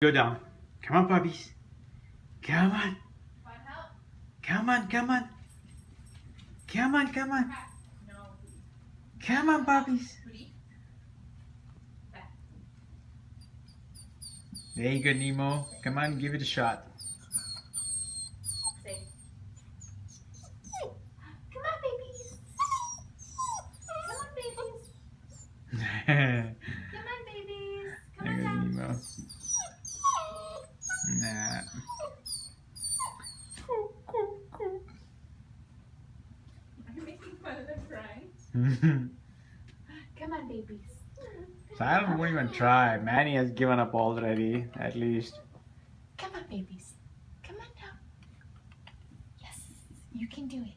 Go down. Come on, puppies. Come on. Want help? Come on, come on. Come on, come on. No. Come on, puppies. Pootie. Back. There you go, Nemo. Come on, give it a shot. Say. Come on, babies. Come on, babies. Come on, babies. Come There on goes down. Nemo. Nah. Are you making fun of them crying? Come on, babies. So I don't even try. Manny has given up already, at least. Come on, babies. Come on down. Yes, you can do it.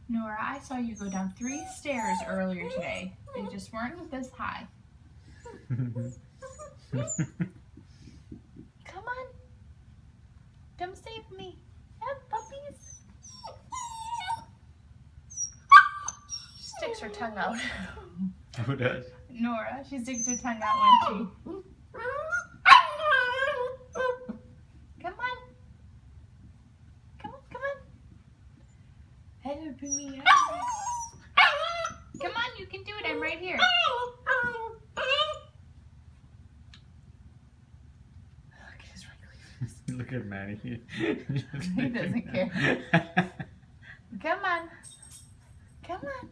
Nora, I saw you go down 3 stairs earlier today. They just weren't this high. Come on. Come save me. Help, puppies. She sticks her tongue out. Who does? Nora, she sticks her tongue out when she... Come on. Come on, come on. Help me. Come on, you can do it. I'm right here. Look at his wrinkly. Look at Manny. He doesn't care. Come on. Come on.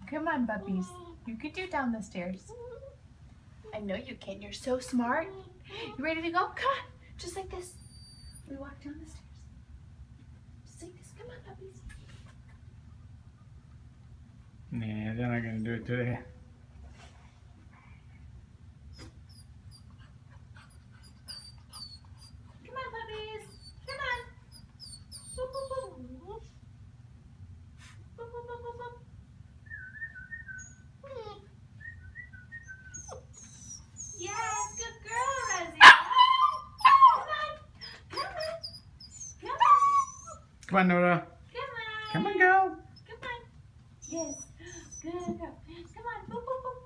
Come on, puppies. You can do down the stairs. I know you can. You're so smart. You ready to go? Come on. Just like this. We walk down the stairs. Just like this. Come on, puppies. Nah, they're not gonna do it today. Come on, puppies. Come on. Boop, boop, boop. Boop, boop, boop, boop, boop. Yes, good girl, Razia. Come on. Come on. Come on. Come on, Nora. Come on. Come on, girl. Come on. Yes. Good girl. Come on. Boop, boop, boop.